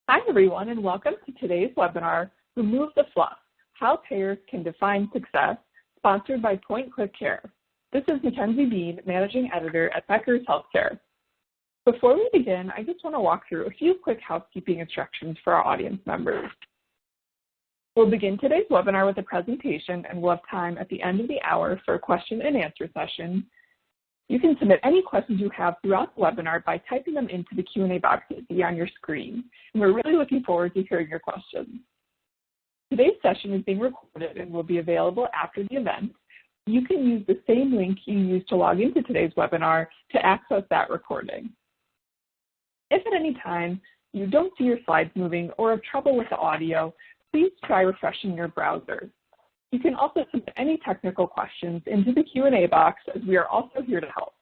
Hi, everyone, and welcome to today's webinar, Remove the Fluff, How Payers Can Define Success, sponsored by Point Click Care. This is Mackenzie Bean, Managing Editor at Becker's Healthcare. Before we begin, I just want to walk through a few quick housekeeping instructions for our audience members. We'll begin today's webinar with a presentation, and we'll have time at the end of the hour for a question and answer session. You can submit any questions you have throughout the webinar by typing them into the Q&A box that you see on your screen, and we're really looking forward to hearing your questions. Today's session is being recorded and will be available after the event. You can use the same link you used to log into today's webinar to access that recording. If at any time you don't see your slides moving or have trouble with the audio, please try refreshing your browser. You can also submit any technical questions into the Q&A box, as we are also here to help.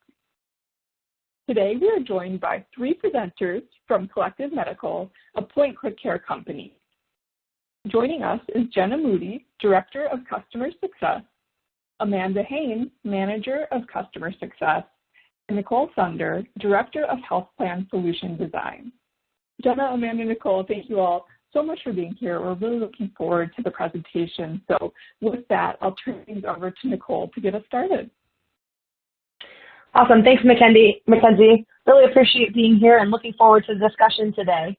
Today, we are joined by three presenters from Collective Medical, a Point Click Care company. Joining us is Jenna Moody, Director of Customer Success, Amanda Hain, Manager of Customer Success, and Nicole Thunder, Director of Health Plan Solution Design. Jenna, Amanda, Nicole, thank you all so much for being here. We're really looking forward to the presentation. So with that, I'll turn things over to Nicole to get us started. Awesome. Thanks, Mackenzie. Really appreciate being here and looking forward to the discussion today.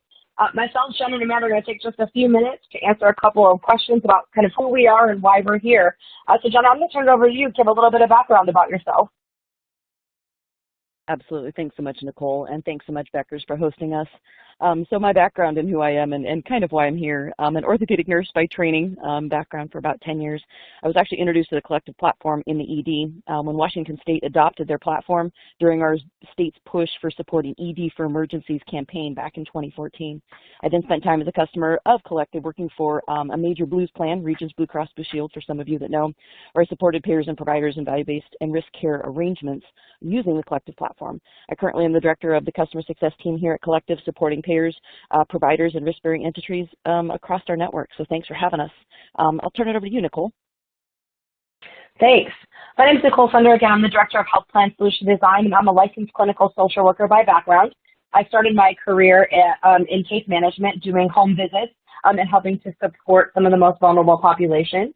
Myself, Jenna, and Amanda are going to take just a few minutes to answer a couple of questions about kind of who we are and why we're here. So Jenna, I'm going to turn it over to you to give a little bit of background about yourself. Absolutely. Thanks so much, Nicole, and thanks so much, Beckers, for hosting us. So my background and who I am and kind of why I'm here. I'm an orthopedic nurse by training, background for about 10 years. I was actually introduced to the Collective platform in the ED when Washington State adopted their platform during our state's push for supporting ED for Emergencies campaign back in 2014. I then spent time as a customer of Collective working for a major Blues plan, Regions Blue Cross Blue Shield, for some of you that know, where I supported payers and providers in value-based and risk care arrangements using the Collective platform. I currently am the director of the customer success team here at Collective, supporting payers, providers, and risk-bearing entities across our network. So thanks for having us. I'll turn it over to you, Nicole. Thanks. My name is Nicole Thunder. Again, I'm the director of Health Plan Solution Design, and I'm a licensed clinical social worker by background. I started my career in case management, doing home visits and helping to support some of the most vulnerable populations.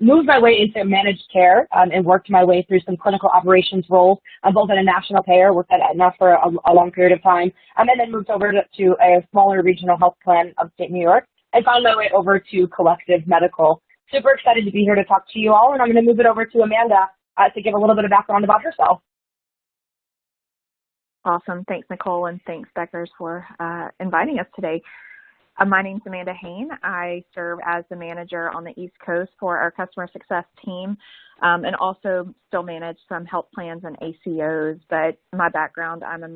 Moved my way into managed care and worked my way through some clinical operations roles, both at a national payer, worked at Aetna for a long period of time, and then moved over to a smaller regional health plan upstate New York, and found my way over to Collective Medical. Super excited to be here to talk to you all, and I'm going to move it over to Amanda to give a little bit of background about herself. Awesome. Thanks, Nicole, and thanks, Beckers, for inviting us today. My name's Amanda Hain. I serve as the manager on the East Coast for our customer success team, and also still manage some health plans and ACOs. But my background, I'm an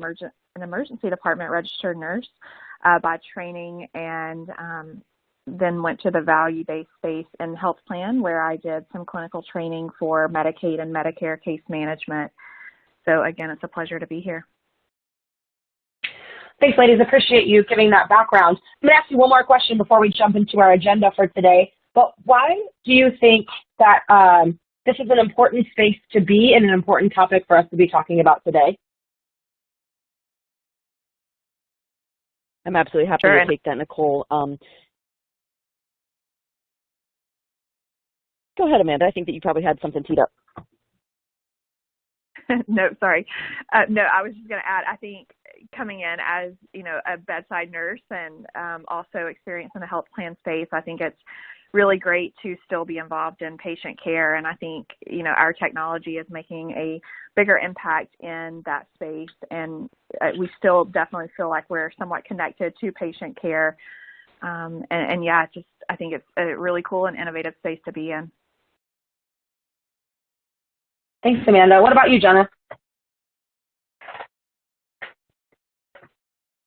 emergency department registered nurse by training, and then went to the value-based space in health plan, where I did some clinical training for Medicaid and Medicare case management. So again, it's a pleasure to be here. Thanks, ladies. Appreciate you giving that background. I'm going to ask you one more question before we jump into our agenda for today. But why do you think that this is an important space to be and an important topic for us to be talking about today? I'm absolutely happy to take that, Nicole. Go ahead, Amanda. I think that you probably had something teed up. No, sorry. No, I was just going to add, I think coming in as, a bedside nurse and also experience in the health plan space, I think it's really great to still be involved in patient care. And I think, our technology is making a bigger impact in that space. And we still definitely feel like we're somewhat connected to patient care. And yeah, I think it's a really cool and innovative space to be in. Thanks, Amanda. What about you, Jenna?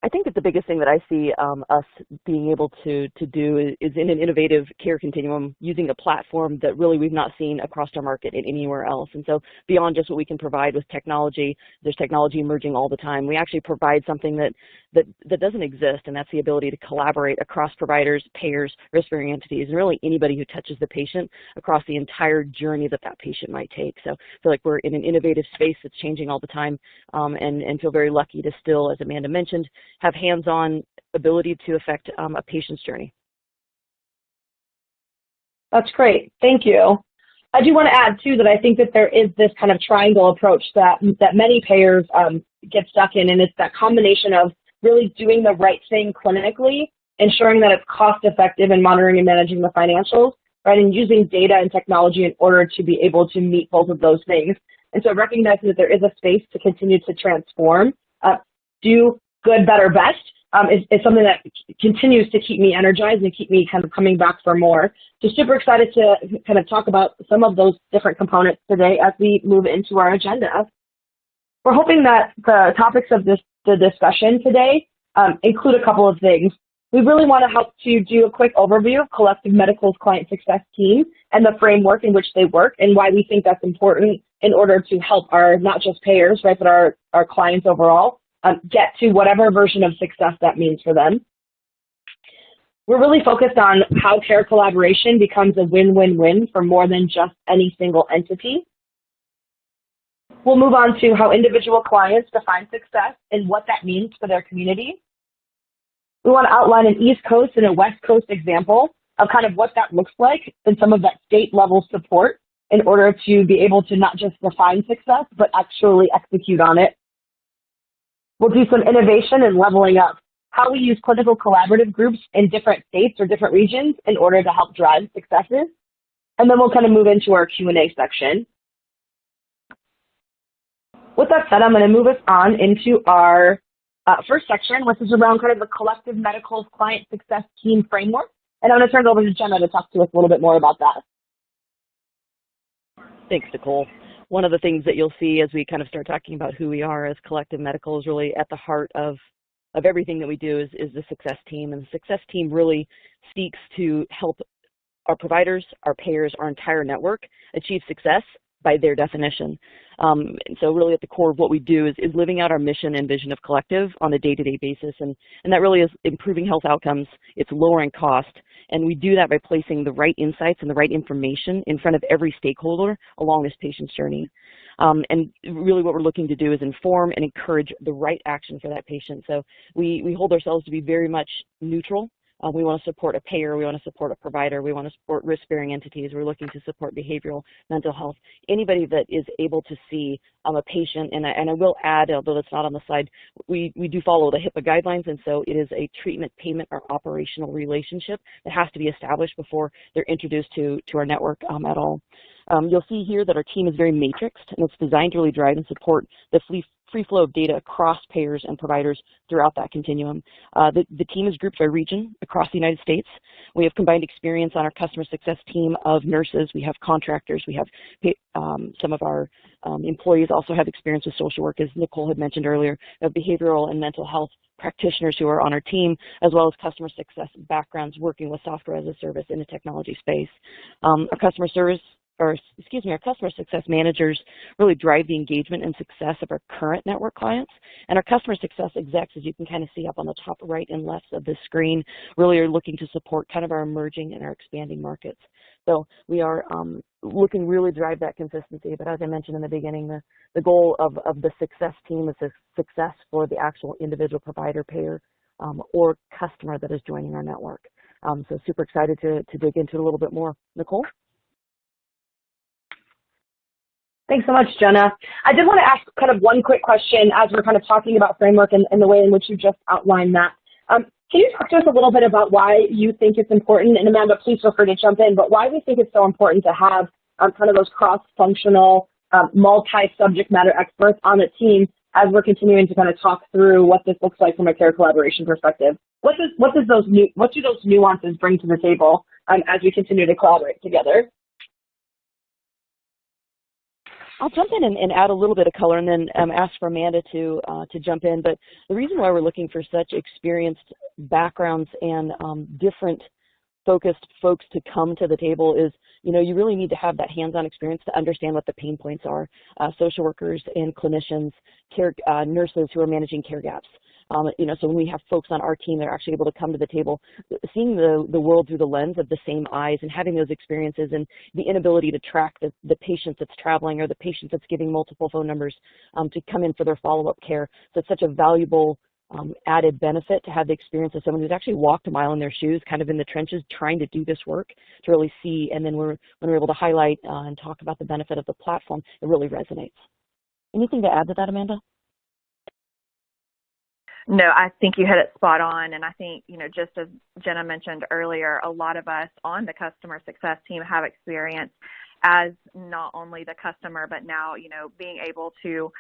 I think that the biggest thing that I see us being able to do is in an innovative care continuum, using a platform that really we've not seen across our market anywhere else. And so beyond just what we can provide with technology, there's technology emerging all the time. We actually provide something that doesn't exist, and that's the ability to collaborate across providers, payers, risk-bearing entities, and really anybody who touches the patient across the entire journey that patient might take. So I feel like we're in an innovative space that's changing all the time, and feel very lucky to still, as Amanda mentioned, have hands-on ability to affect a patient's journey. That's great. Thank you. I do want to add, too, that I think that there is this kind of triangle approach that many payers get stuck in, and it's that combination of really doing the right thing clinically, ensuring that it's cost-effective in monitoring and managing the financials, right, and using data and technology in order to be able to meet both of those things. And so recognizing that there is a space to continue to transform, do good, better, best, is something that continues to keep me energized and keep me kind of coming back for more. So super excited to kind of talk about some of those different components today as we move into our agenda. We're hoping that the topics of the discussion today include a couple of things. We really want to help to do a quick overview of Collective Medical's client success team and the framework in which they work and why we think that's important in order to help our, not just payers, right, but our clients overall get to whatever version of success that means for them. We're really focused on how care collaboration becomes a win-win-win for more than just any single entity. We'll move on to how individual clients define success and what that means for their community. We want to outline an East Coast and a West Coast example of kind of what that looks like and some of that state-level support in order to be able to not just define success, but actually execute on it. We'll do some innovation and leveling up, how we use clinical collaborative groups in different states or different regions in order to help drive successes. And then we'll kind of move into our Q&A section. With that said, I'm going to move us on into our first section, which is around kind of the Collective Medical's client success team framework. And I'm going to turn it over to Jenna to talk to us a little bit more about that. Thanks, Nicole. One of the things that you'll see as we kind of start talking about who we are as Collective Medical is really at the heart of everything that we do is the success team. And the success team really seeks to help our providers, our payers, our entire network achieve success by their definition. And so really at the core of what we do is living out our mission and vision of Collective on a day-to-day basis. And that really is improving health outcomes. It's lowering cost. And we do that by placing the right insights and the right information in front of every stakeholder along this patient's journey. And really what we're looking to do is inform and encourage the right action for that patient. So we hold ourselves to be very much neutral. We want to support a payer, we want to support a provider, we want to support risk-bearing entities, we're looking to support behavioral, mental health, anybody that is able to see a patient, and I will add, although that's not on the slide, we do follow the HIPAA guidelines, and so it is a treatment, payment, or operational relationship that has to be established before they're introduced to our network at all. You'll see here that our team is very matrixed, and it's designed to really drive and support the free flow of data across payers and providers throughout that continuum. The team is grouped by region across the United States. We have combined experience on our customer success team of nurses. We have contractors. We have some of our employees also have experience with social work, as Nicole had mentioned earlier, of behavioral and mental health practitioners who are on our team, as well as customer success backgrounds working with software as a service in the technology space. Our customer success managers really drive the engagement and success of our current network clients. And our customer success execs, as you can kind of see up on the top right and left of the screen, really are looking to support kind of our emerging and our expanding markets. So we are looking really to drive that consistency. But as I mentioned in the beginning, the goal of the success team is a success for the actual individual provider, payer, or customer that is joining our network. So super excited to dig into it a little bit more. Nicole? Thanks so much, Jenna. I did want to ask kind of one quick question as we're kind of talking about framework and the way in which you just outlined that. Can you talk to us a little bit about why you think it's important, and Amanda, please feel free to jump in, but why we think it's so important to have kind of those cross-functional, multi-subject matter experts on the team as we're continuing to kind of talk through what this looks like from a care collaboration perspective? What do those nuances bring to the table as we continue to collaborate together? I'll jump in and add a little bit of color and then ask for Amanda to jump in. But the reason why we're looking for such experienced backgrounds and different focused folks to come to the table is, you really need to have that hands-on experience to understand what the pain points are. Social workers and clinicians, nurses who are managing care gaps. So when we have folks on our team that are actually able to come to the table, seeing the world through the lens of the same eyes and having those experiences and the inability to track the patient that's traveling or the patient that's giving multiple phone numbers to come in for their follow-up care. So it's such a valuable added benefit to have the experience of someone who's actually walked a mile in their shoes, kind of in the trenches, trying to do this work, to really see. And then when we're able to highlight and talk about the benefit of the platform, it really resonates. Anything to add to that, Amanda? No, I think you hit it spot on. And I think, just as Jenna mentioned earlier, a lot of us on the customer success team have experience as not only the customer, but now, being able to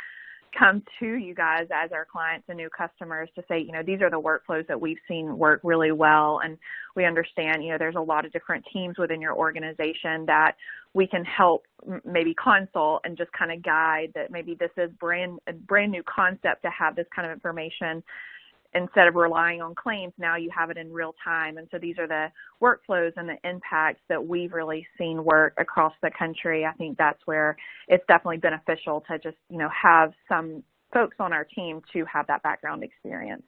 come to you guys as our clients and new customers to say, these are the workflows that we've seen work really well. And we understand, there's a lot of different teams within your organization that we can help maybe consult and just kind of guide that maybe this is a brand new concept to have this kind of information. Instead of relying on claims, now you have it in real time. And so these are the workflows and the impacts that we've really seen work across the country. I think that's where it's definitely beneficial to just, have some folks on our team to have that background experience.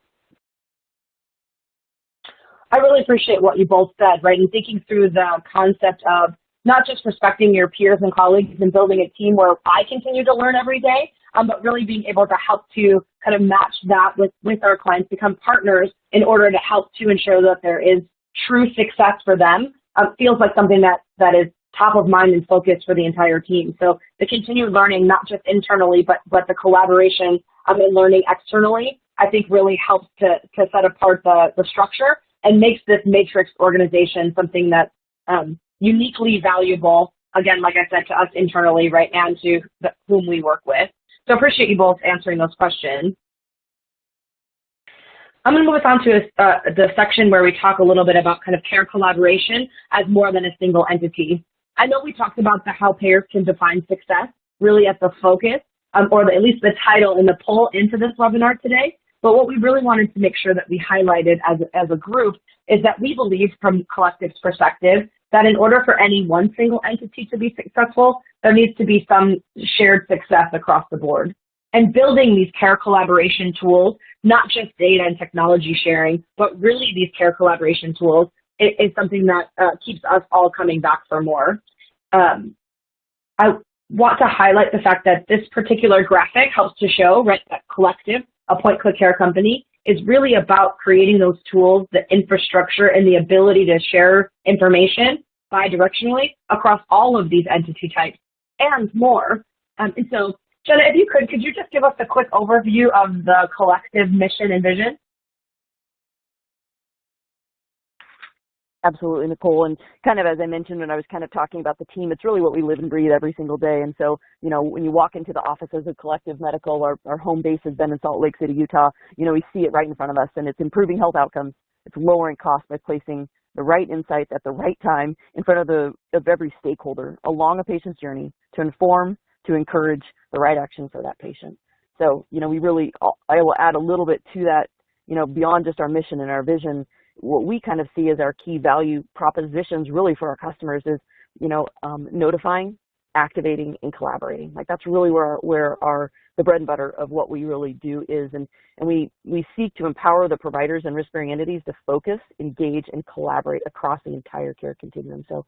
I really appreciate what you both said, right? And thinking through the concept of not just respecting your peers and colleagues and building a team where I continue to learn every day, but really being able to help to kind of match that with our clients, become partners in order to help to ensure that there is true success for them, feels like something that is top of mind and focus for the entire team. So the continued learning, not just internally, but the collaboration and learning externally, I think really helps to set apart the structure and makes this matrix organization something that's uniquely valuable, again, like I said, to us internally, right, and to whom we work with. So I appreciate you both answering those questions. I'm going to move us on to the section where we talk a little bit about kind of care collaboration as more than a single entity. I know we talked about how payers can define success really at the focus, or at least the title and the pull into this webinar today. But what we really wanted to make sure that we highlighted as a group is that we believe from Collective's perspective that in order for any one single entity to be successful, there needs to be some shared success across the board. And building these care collaboration tools, not just data and technology sharing, but really these care collaboration tools is something that keeps us all coming back for more. I want to highlight the fact that this particular graphic helps to show, right, that Collective, a point-click care company, is really about creating those tools, the infrastructure, and the ability to share information bidirectionally across all of these entity types and more. And so, Jenna, if you could you just give us a quick overview of the Collective mission and vision? Absolutely, Nicole. And kind of as I mentioned when I was kind of talking about the team, it's really what we live and breathe every single day. And so, when you walk into the offices of Collective Medical, our home base has been in Salt Lake City, Utah, we see it right in front of us, and it's improving health outcomes. It's lowering costs by placing the right insights at the right time in front of every stakeholder along a patient's journey to inform, to encourage the right action for that patient. So, I will add a little bit to that, beyond just our mission and our vision. What we kind of see as our key value propositions really for our customers is, notifying, activating, and collaborating. Like that's really where the bread and butter of what we really do is. And we seek to empower the providers and risk-bearing entities to focus, engage, and collaborate across the entire care continuum. So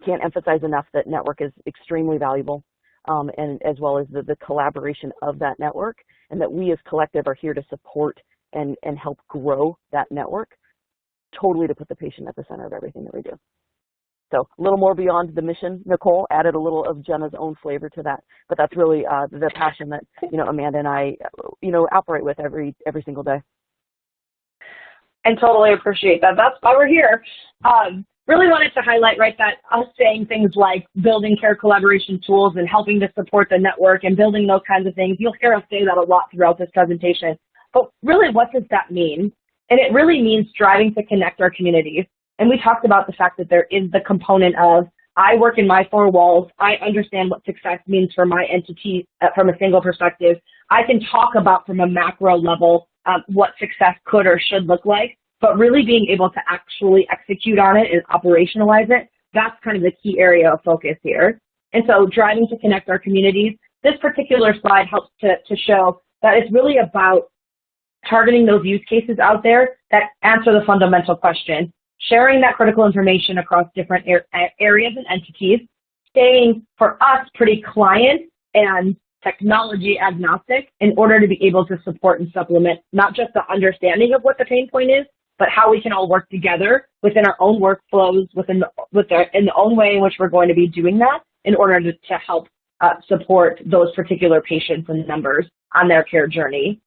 can't emphasize enough that network is extremely valuable, and as well as the collaboration of that network, and that we as Collective are here to support and help grow that network, totally to put the patient at the center of everything that we do. So a little more beyond the mission, Nicole added a little of Jenna's own flavor to that, but that's really the passion that, Amanda and I, operate with every single day. And totally appreciate that. That's why we're here. Really wanted to highlight, right, that us saying things like building care collaboration tools and helping to support the network and building those kinds of things, you'll hear us say that a lot throughout this presentation. But really, what does that mean? And it really means striving to connect our communities. And we talked about the fact that there is the component of, I work in my four walls, I understand what success means for my entity from a single perspective. I can talk about from a macro level what success could or should look like, but really being able to actually execute on it and operationalize it, that's kind of the key area of focus here. And so driving to connect our communities, this particular slide helps to show that it's really about targeting those use cases out there that answer the fundamental question, sharing that critical information across different areas and entities, staying, for us, pretty client and technology agnostic in order to be able to support and supplement not just the understanding of what the pain point is, but how we can all work together within our own workflows, in the own way in which we're going to be doing that in order to help support those particular patients and members on their care journey.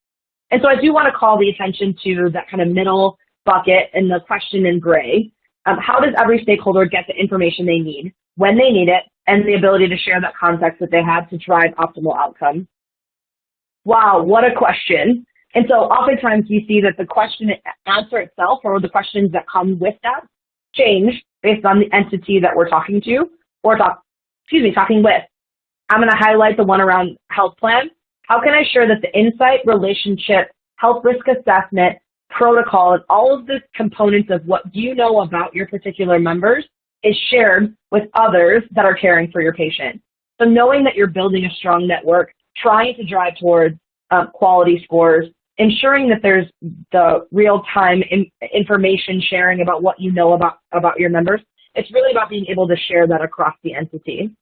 And so I do want to call the attention to that kind of middle bucket and the question in gray. How does every stakeholder get the information they need, when they need it, and the ability to share that context that they have to drive optimal outcomes? Wow, what a question. And so oftentimes we see that the question answer itself or the questions that come with that change based on the entity that we're talking to or talking with. I'm going to highlight the one around health plan. How can I ensure that the insight, relationship, health risk assessment, protocol, and all of the components of what you know about your particular members is shared with others that are caring for your patient? So knowing that you're building a strong network, trying to drive towards quality scores, ensuring that there's the real-time information sharing about what you know about your members. It's really about being able to share that across the entity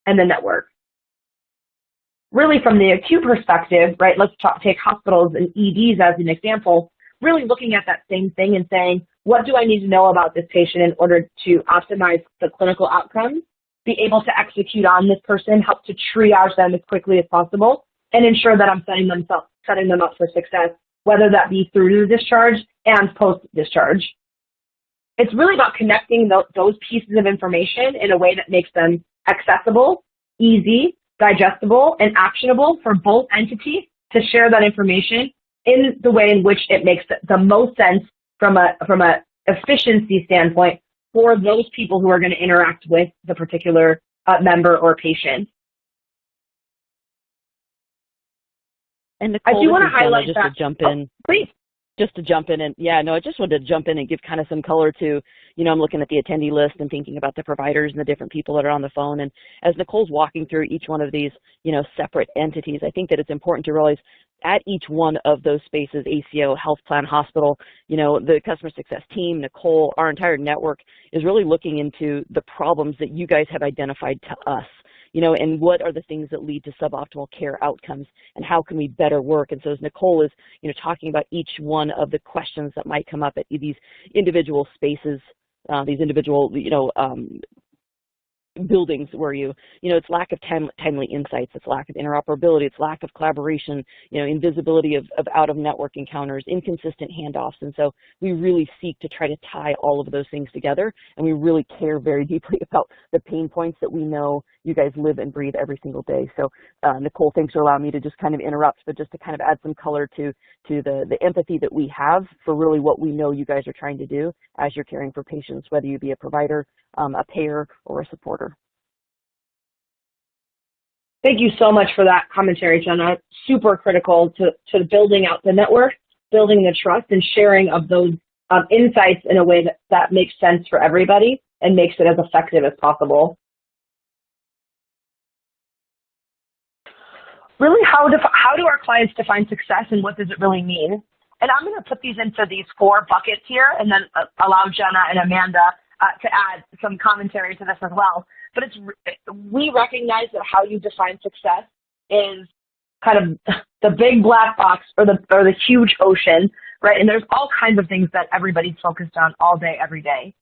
and the network. Really from the acute perspective, right, let's take hospitals and EDs as an example, really looking at that same thing and saying, what do I need to know about this patient in order to optimize the clinical outcomes, be able to execute on this person, help to triage them as quickly as possible, and ensure that I'm setting them up for success, whether that be through the discharge and post-discharge. It's really about connecting those pieces of information in a way that makes them accessible, easy, digestible, and actionable for both entities to share that information in the way in which it makes the most sense from a efficiency standpoint for those people who are going to interact with the particular member or patient. And Nicole, I do want to highlight just that. To jump in. Oh, please. Just to jump in, and I just wanted to jump in and give kind of some color to, I'm looking at the attendee list and thinking about the providers and the different people that are on the phone. And as Nicole's walking through each one of these, separate entities, I think that it's important to realize at each one of those spaces, ACO, health plan, hospital, the customer success team, Nicole, our entire network is really looking into the problems that you guys have identified to us. And what are the things that lead to suboptimal care outcomes, and how can we better work? And so as Nicole is, talking about each one of the questions that might come up at these individual spaces, these individual, buildings where it's lack of timely insights, it's lack of interoperability, it's lack of collaboration, invisibility of out-of-network encounters, inconsistent handoffs. And so we really seek to try to tie all of those things together, and we really care very deeply about the pain points that we know you guys live and breathe every single day. So Nicole, thanks for allowing me to just kind of interrupt, but just to kind of add some color to the empathy that we have for really what we know you guys are trying to do as you're caring for patients, whether you be a provider, a payer, or a supporter. Thank you so much for that commentary, Jenna. Super critical to building out the network, building the trust, and sharing of those insights in a way that makes sense for everybody and makes it as effective as possible. Really, how do our clients define success, and what does it really mean? And I'm going to put these into these 4 buckets here, and then allow Jenna and Amanda to add some commentary to this as well. But we recognize that how you define success is kind of the big black box or the huge ocean, right? And there's all kinds of things that everybody's focused on all day, every day.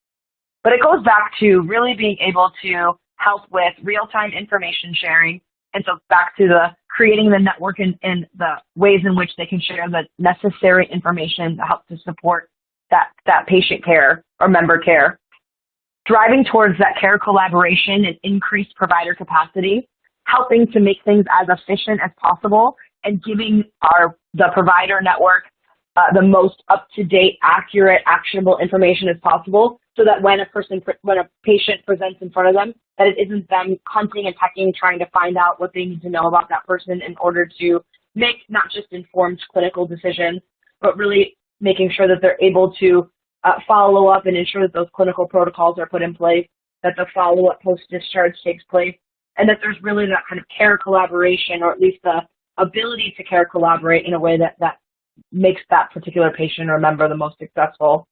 But it goes back to really being able to help with real-time information sharing. And so back to the creating the network and the ways in which they can share the necessary information to help to support that patient care or member care. Driving towards that care collaboration and increased provider capacity, helping to make things as efficient as possible, and giving the provider network the most up-to-date, accurate, actionable information as possible, so that when a patient presents in front of them, that it isn't them hunting and pecking, trying to find out what they need to know about that person in order to make not just informed clinical decisions, but really making sure that they're able to follow up and ensure that those clinical protocols are put in place, that the follow-up post-discharge takes place, and that there's really that kind of care collaboration, or at least the ability to care collaborate in a way that makes that particular patient or member the most successful.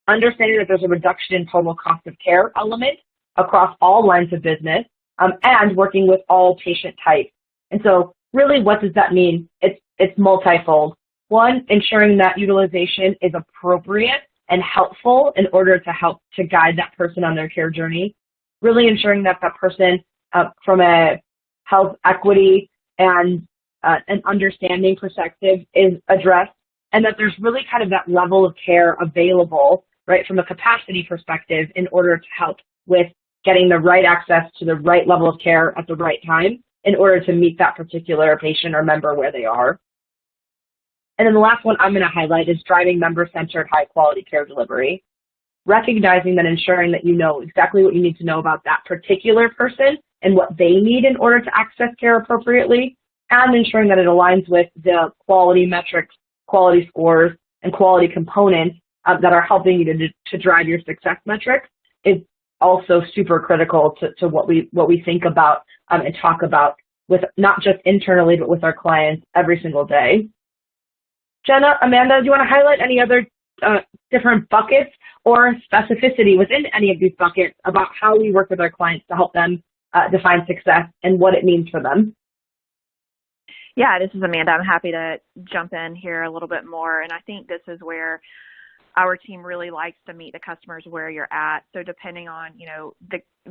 Understanding that there's a reduction in total cost of care element across all lines of business, and working with all patient types. And so really, what does that mean? It's multifold. One, ensuring that utilization is appropriate and helpful in order to help to guide that person on their care journey. Really ensuring that that person, from a health equity and an understanding perspective, is addressed, and that there's really kind of that level of care available, right, from a capacity perspective in order to help with getting the right access to the right level of care at the right time in order to meet that particular patient or member where they are. And then the last one I'm going to highlight is driving member-centered high-quality care delivery, recognizing that ensuring that you know exactly what you need to know about that particular person and what they need in order to access care appropriately, and ensuring that it aligns with the quality metrics, quality scores, and quality components that are helping you to drive your success metrics is also super critical to what we think about and talk about with not just internally, but with our clients every single day. Jenna, Amanda, do you want to highlight any other different buckets or specificity within any of these buckets about how we work with our clients to help them define success and what it means for them? Yeah, this is Amanda. I'm happy to jump in here a little bit more. And I think this is where our team really likes to meet the customers where you're at. So depending on,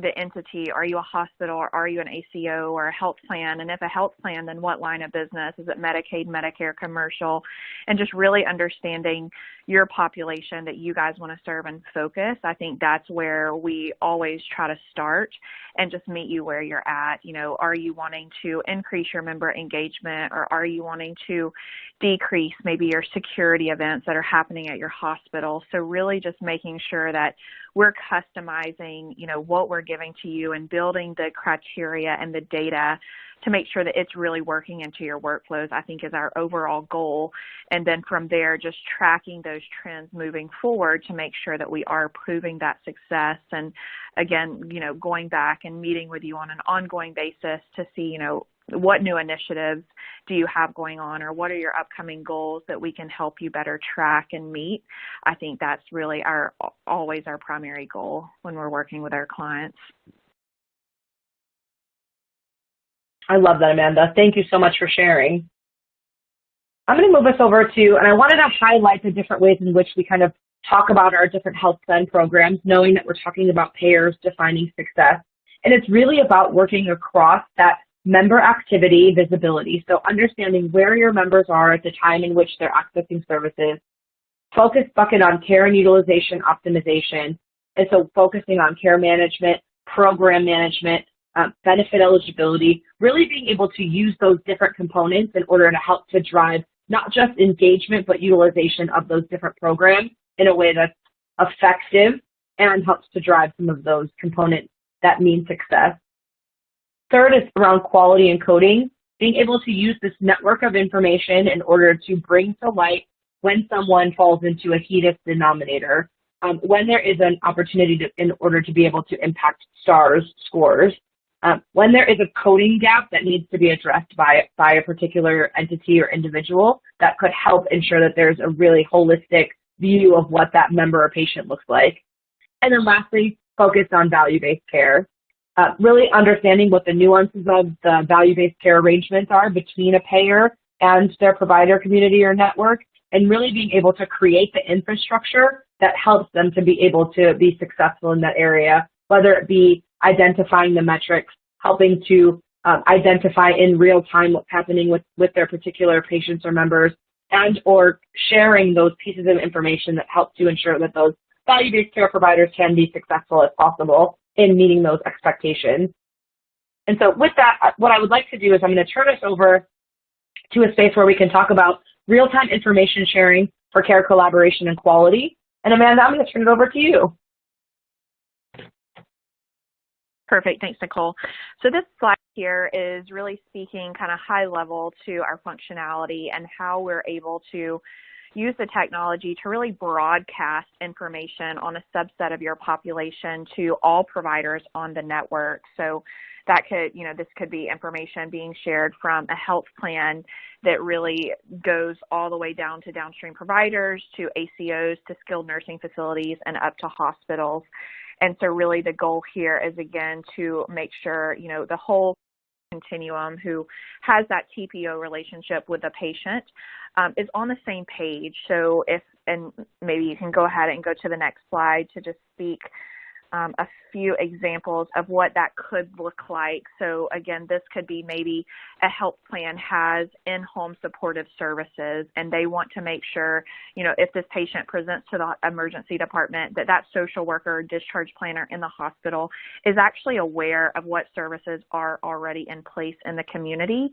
the entity, are you a hospital or are you an ACO or a health plan? And if a health plan, then what line of business? Is it Medicaid, Medicare, commercial? And just really understanding your population that you guys want to serve and focus. I think that's where we always try to start and just meet you where you're at. Are you wanting to increase your member engagement, or are you wanting to decrease maybe your security events that are happening at your hospital? So really just making sure that we're customizing, what we're giving to you and building the criteria and the data to make sure that it's really working into your workflows, I think is our overall goal. And then from there, just tracking those trends moving forward to make sure that we are proving that success. And again, going back and meeting with you on an ongoing basis to see, what new initiatives do you have going on, or what are your upcoming goals that we can help you better track and meet? I think that's really always our primary goal when we're working with our clients. I love that, Amanda. Thank you so much for sharing. I'm going to move us over to, and I wanted to highlight the different ways in which we kind of talk about our different health plan programs, knowing that we're talking about payers defining success. And it's really about working across that member activity visibility. So understanding where your members are at the time in which they're accessing services, focus bucket on care and utilization optimization. And so focusing on care management, program management, benefit eligibility, really being able to use those different components in order to help to drive not just engagement, but utilization of those different programs in a way that's effective and helps to drive some of those components that mean success. Third is around quality and coding, being able to use this network of information in order to bring to light when someone falls into a HEDIS denominator, when there is an opportunity in order to be able to impact stars scores, when there is a coding gap that needs to be addressed by a particular entity or individual that could help ensure that there's a really holistic view of what that member or patient looks like. And then lastly, focus on value-based care. Really understanding what the nuances of the value-based care arrangements are between a payer and their provider community or network, and really being able to create the infrastructure that helps them to be able to be successful in that area, whether it be identifying the metrics, helping to identify in real time what's happening with their particular patients or members, and or sharing those pieces of information that help to ensure that those value-based care providers can be successful as possible in meeting those expectations. And so with that, what I would like to do is I'm going to turn us over to a space where we can talk about real-time information sharing for care collaboration and quality. And Amanda, I'm going to turn it over to you. Perfect. Thanks, Nicole. So this slide here is really speaking kind of high level to our functionality and how we're able to use the technology to really broadcast information on a subset of your population to all providers on the network. So that could, this could be information being shared from a health plan that really goes all the way down to downstream providers, to ACOs, to skilled nursing facilities, and up to hospitals. And so really the goal here is, again, to make sure, the whole continuum who has that TPO relationship with the patient is on the same page. So and maybe you can go ahead and go to the next slide to just speak a few examples of what that could look like. So again, this could be maybe a health plan has in-home supportive services, and they want to make sure, if this patient presents to the emergency department, that social worker or discharge planner in the hospital is actually aware of what services are already in place in the community.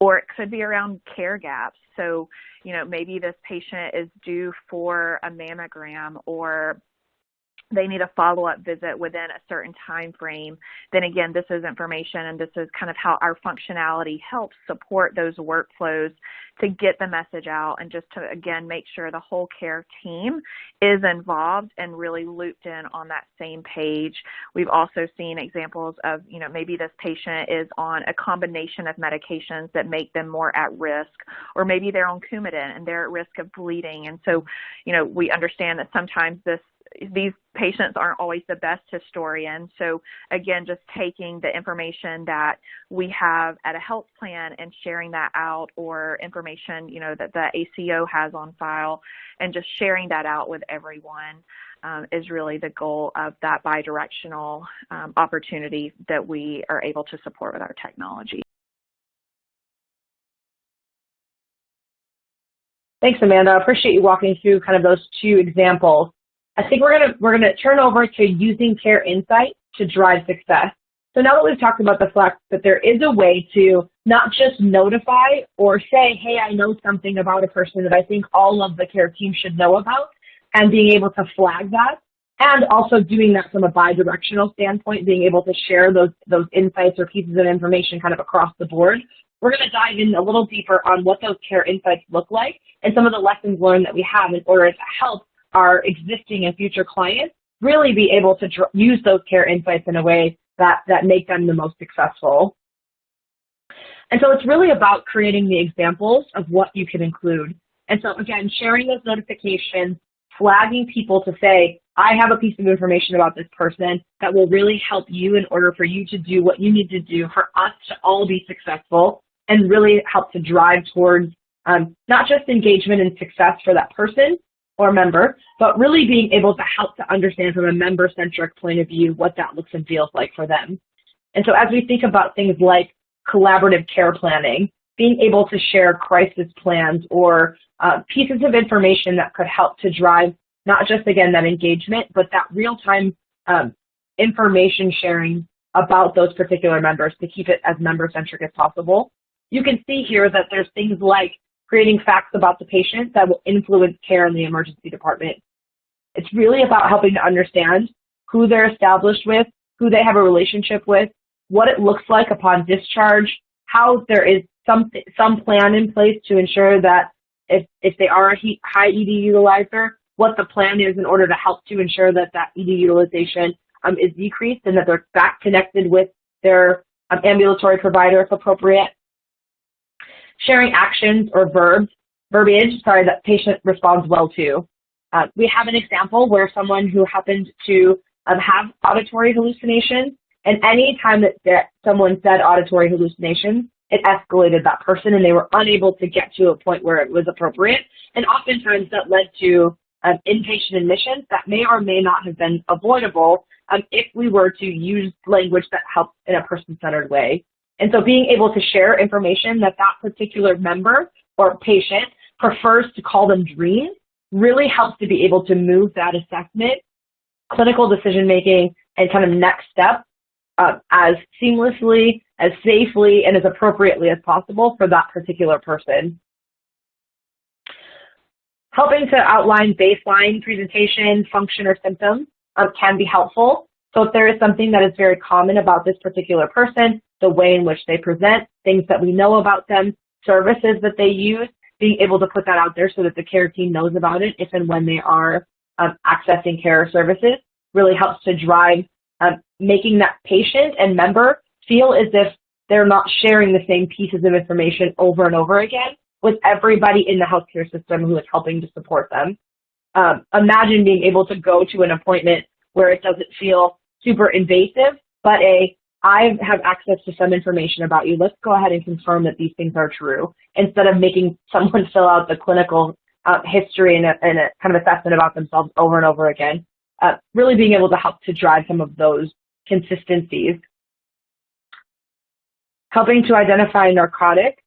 Or it could be around care gaps. So, maybe this patient is due for a mammogram, or they need a follow-up visit within a certain time frame. Then again, this is information, and this is kind of how our functionality helps support those workflows to get the message out, and just to, again, make sure the whole care team is involved and really looped in on that same page. We've also seen examples of, maybe this patient is on a combination of medications that make them more at risk, or maybe they're on Coumadin and they're at risk of bleeding. And so, we understand that sometimes these patients aren't always the best historians. So again, just taking the information that we have at a health plan and sharing that out, or information, that the ACO has on file, and just sharing that out with everyone is really the goal of that bidirectional opportunity that we are able to support with our technology. Thanks, Amanda. I appreciate you walking through kind of those two examples. I think we're gonna turn over to using care insight to drive success. So now that we've talked about the fact that there is a way to not just notify or say, hey, I know something about a person that I think all of the care team should know about, and being able to flag that, and also doing that from a bidirectional standpoint, being able to share those insights or pieces of information kind of across the board. We're going to dive in a little deeper on what those care insights look like and some of the lessons learned that we have in order to help our existing and future clients really be able to use those care insights in a way that make them the most successful. And so it's really about creating the examples of what you can include. And so again, sharing those notifications, flagging people to say, I have a piece of information about this person that will really help you in order for you to do what you need to do for us to all be successful, and really help to drive towards not just engagement and success for that person or member, but really being able to help to understand from a member-centric point of view what that looks and feels like for them. And so as we think about things like collaborative care planning, being able to share crisis plans or pieces of information that could help to drive not just, again, that engagement, but that real-time information sharing about those particular members to keep it as member-centric as possible. You can see here that there's things like creating facts about the patient that will influence care in the emergency department. It's really about helping to understand who they're established with, who they have a relationship with, what it looks like upon discharge, how there is some plan in place to ensure that if they are a high ED utilizer, what the plan is in order to help to ensure that that ED utilization is decreased, and that they're back connected with their ambulatory provider if appropriate. Sharing actions or verbiage, that patient responds well to. We have an example where someone who happened to have auditory hallucinations, and any time that someone said auditory hallucinations, it escalated that person, and they were unable to get to a point where it was appropriate. And oftentimes that led to inpatient admissions that may or may not have been avoidable if we were to use language that helps in a person-centered way. And so being able to share information that particular member or patient prefers to call them dreams really helps to be able to move that assessment, clinical decision-making, and kind of next step as seamlessly, as safely, and as appropriately as possible for that particular person. Helping to outline baseline presentation, function, or symptoms can be helpful. So if there is something that is very common about this particular person, the way in which they present, things that we know about them, services that they use, being able to put that out there so that the care team knows about it if and when they are accessing care services really helps to drive making that patient and member feel as if they're not sharing the same pieces of information over and over again with everybody in the healthcare system who is helping to support them. Imagine being able to go to an appointment where it doesn't feel super invasive, but I have access to some information about you. Let's go ahead and confirm that these things are true, instead of making someone fill out the clinical history and a kind of assessment about themselves over and over again. Really being able to help to drive some of those consistencies. Helping to identify narcotic,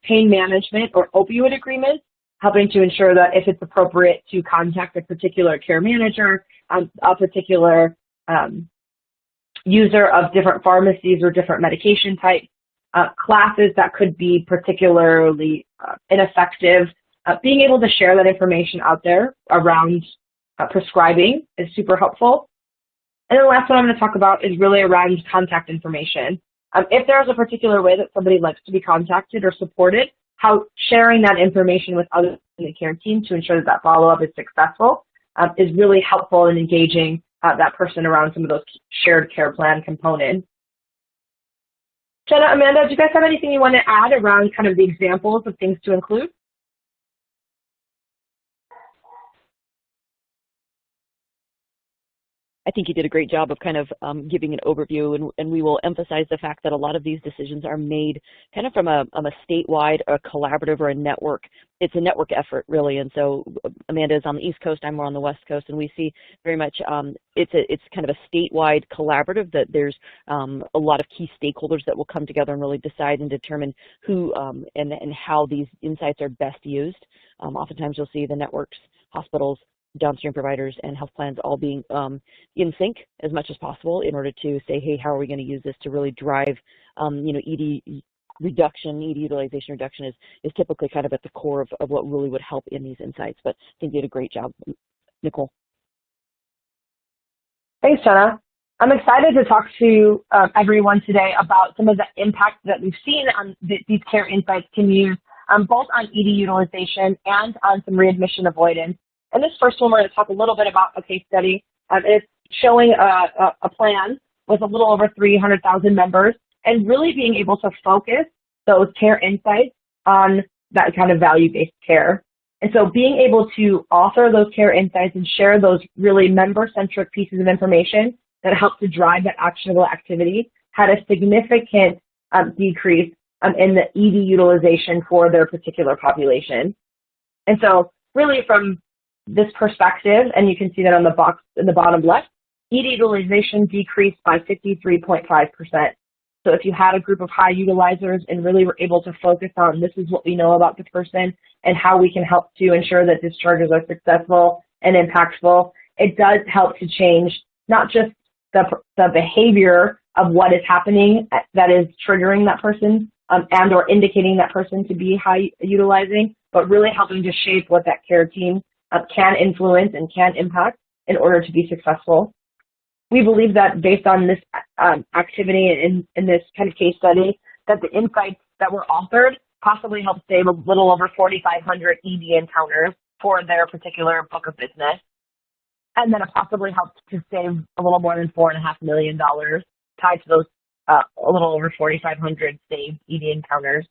pain management, or opioid agreements, helping to ensure that if it's appropriate to contact a particular care manager, a particular user of different pharmacies or different medication types, classes that could be particularly ineffective. Being able to share that information out there around prescribing is super helpful. And the last one I'm going to talk about is really around contact information. If there's a particular way that somebody likes to be contacted or supported, how sharing that information with others in the care team to ensure that that follow-up is successful is really helpful in engaging that person around some of those shared care plan components. Jenna, Amanda, do you guys have anything you want to add around kind of the examples of things to include? I think you did a great job of kind of giving an overview, and we will emphasize the fact that a lot of these decisions are made kind of from a statewide, a collaborative, or a network. It's a network effort, really, and so Amanda is on the East Coast, I'm more on the West Coast, and we see very much it's kind of a statewide collaborative that there's a lot of key stakeholders that will come together and really decide and determine who and how these insights are best used. Oftentimes you'll see the networks, hospitals, downstream providers, and health plans all being in sync as much as possible in order to say, hey, how are we going to use this to really drive, ED reduction, ED utilization reduction is typically kind of at the core of what really would help in these insights. But I think you did a great job, Nicole. Thanks, Jenna. I'm excited to talk to everyone today about some of the impact that we've seen on these care insights can use both on ED utilization and on some readmission avoidance. And this first one, we're going to talk a little bit about a case study. It's showing a plan with a little over 300,000 members and really being able to focus those care insights on that kind of value-based care. And so being able to author those care insights and share those really member-centric pieces of information that help to drive that actionable activity had a significant decrease in the ED utilization for their particular population. And so really from this perspective, and you can see that on the box in the bottom left, ED utilization decreased by 53.5%. So if you had a group of high utilizers and really were able to focus on this is what we know about the person and how we can help to ensure that discharges are successful and impactful, it does help to change not just the behavior of what is happening that is triggering that person and or indicating that person to be high utilizing, but really helping to shape what that care team can influence and can impact in order to be successful. We believe that based on this activity in this kind of case study, that the insights that were authored possibly helped save a little over 4,500 ED encounters for their particular book of business. And then it possibly helped to save a little more than $4.5 million tied to those a little over 4,500 saved ED encounters.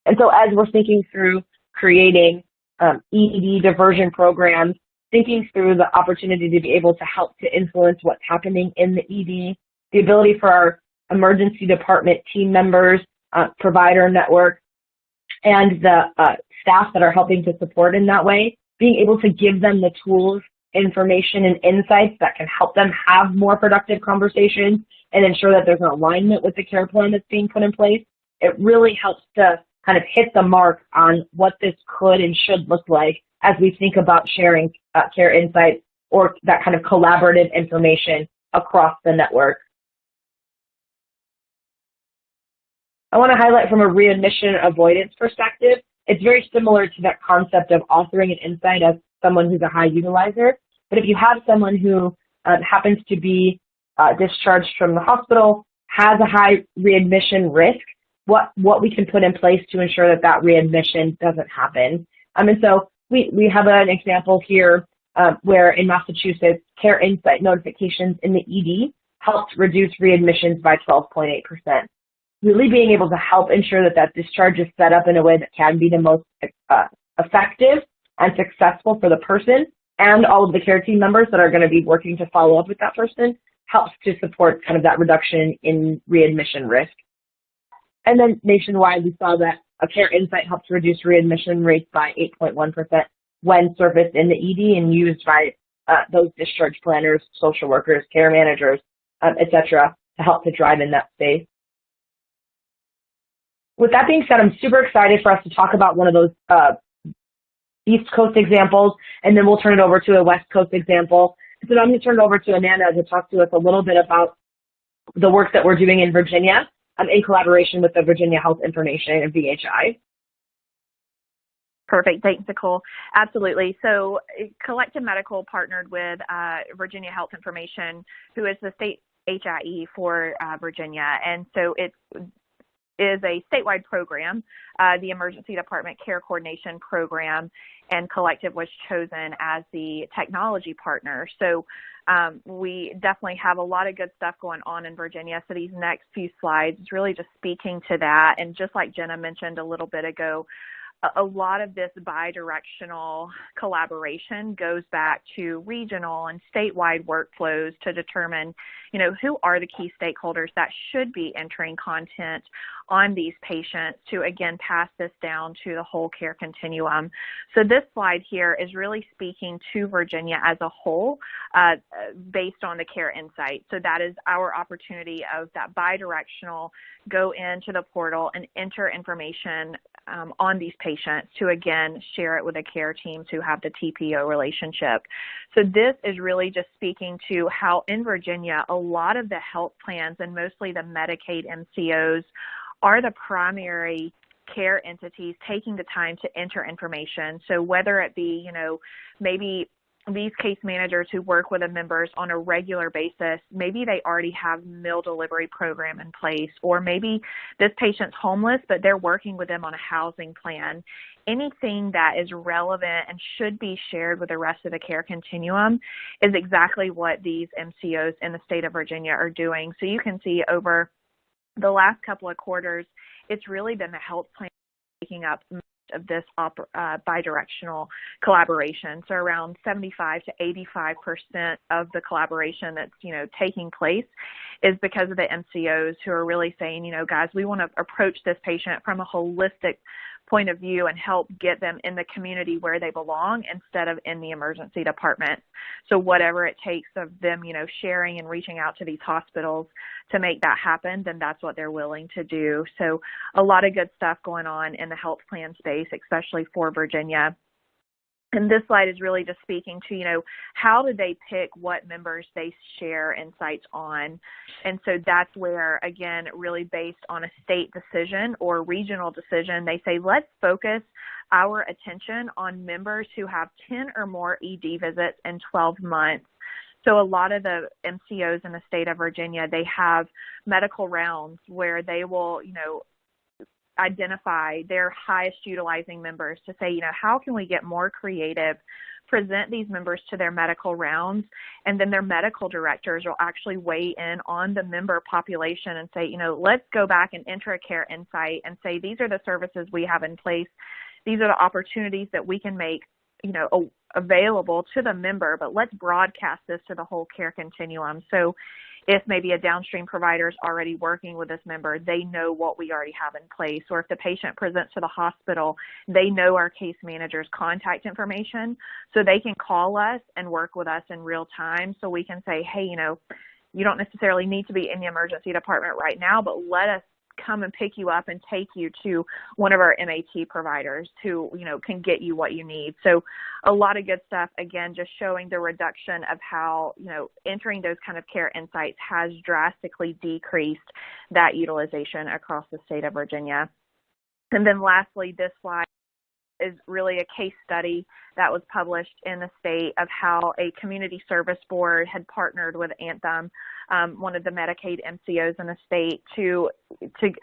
And so as we're thinking through creating ED diversion programs, thinking through the opportunity to be able to help to influence what's happening in the ED, the ability for our emergency department team members, provider network, and the staff that are helping to support in that way, being able to give them the tools, information, and insights that can help them have more productive conversations and ensure that there's an alignment with the care plan that's being put in place. It really helps to kind of hit the mark on what this could and should look like as we think about sharing care insights or that kind of collaborative information across the network. I want to highlight from a readmission avoidance perspective, it's very similar to that concept of authoring an insight as someone who's a high utilizer. But if you have someone who happens to be discharged from the hospital, has a high readmission risk, what we can put in place to ensure that that readmission doesn't happen. And so we have an example here where in Massachusetts, care insight notifications in the ED helped reduce readmissions by 12.8%. really being able to help ensure that that discharge is set up in a way that can be the most effective and successful for the person and all of the care team members that are going to be working to follow up with that person, helps to support kind of that reduction in readmission risk. And then nationwide, we saw that a care insight helps reduce readmission rates by 8.1% when surfaced in the ED and used by those discharge planners, social workers, care managers, et cetera, to help to drive in that space. With that being said, I'm super excited for us to talk about one of those East Coast examples, and then we'll turn it over to a West Coast example. So I'm going to turn it over to Amanda to talk to us a little bit about the work that we're doing in Virginia in collaboration with the Virginia Health Information and VHI. Perfect. Thanks, Nicole. Absolutely. So Collective Medical partnered with Virginia Health Information, who is the state HIE for Virginia. And so it is a statewide program, the Emergency Department Care Coordination Program, and Collective was chosen as the technology partner. So we definitely have a lot of good stuff going on in Virginia. So these next few slides is really just speaking to that. And just like Jenna mentioned a little bit ago, a lot of this bi-directional collaboration goes back to regional and statewide workflows to determine, who are the key stakeholders that should be entering content on these patients to, again, pass this down to the whole care continuum. So this slide here is really speaking to Virginia as a whole based on the care insight. So that is our opportunity of that bi-directional, go into the portal and enter information on these patients to, again, share it with the care teams who have the TPO relationship. So this is really just speaking to how in Virginia, a lot of the health plans and mostly the Medicaid MCOs are the primary care entities taking the time to enter information. So whether it be, maybe these case managers who work with the members on a regular basis, maybe they already have meal delivery program in place, or maybe this patient's homeless, but they're working with them on a housing plan. Anything that is relevant and should be shared with the rest of the care continuum is exactly what these MCOs in the state of Virginia are doing. So you can see over the last couple of quarters, it's really been the health plan taking up of this bi-directional collaboration. So around 75 to 85% of the collaboration that's, taking place is because of the MCOs who are really saying, guys, we want to approach this patient from a holistic point of view and help get them in the community where they belong instead of in the emergency department. So whatever it takes of them, sharing and reaching out to these hospitals to make that happen, then that's what they're willing to do. So a lot of good stuff going on in the health plan space, especially for Virginia. And this slide is really just speaking to, how do they pick what members they share insights on? And so that's where, again, really based on a state decision or regional decision, they say, let's focus our attention on members who have 10 or more ED visits in 12 months. So a lot of the MCOs in the state of Virginia, they have medical rounds where they will, identify their highest utilizing members to say, how can we get more creative, present these members to their medical rounds, and then their medical directors will actually weigh in on the member population and say, let's go back and enter a care insight and say, these are the services we have in place. These are the opportunities that we can make, available to the member, but let's broadcast this to the whole care continuum. So if maybe a downstream provider is already working with this member, they know what we already have in place. Or if the patient presents to the hospital, they know our case manager's contact information, so they can call us and work with us in real time. So we can say, hey, you don't necessarily need to be in the emergency department right now, but let us come and pick you up and take you to one of our MAT providers who, can get you what you need. So a lot of good stuff, again, just showing the reduction of how, entering those kind of care insights has drastically decreased that utilization across the state of Virginia. And then lastly, this slide is really a case study that was published in the state of how a community service board had partnered with Anthem, one of the Medicaid MCOs in the state, to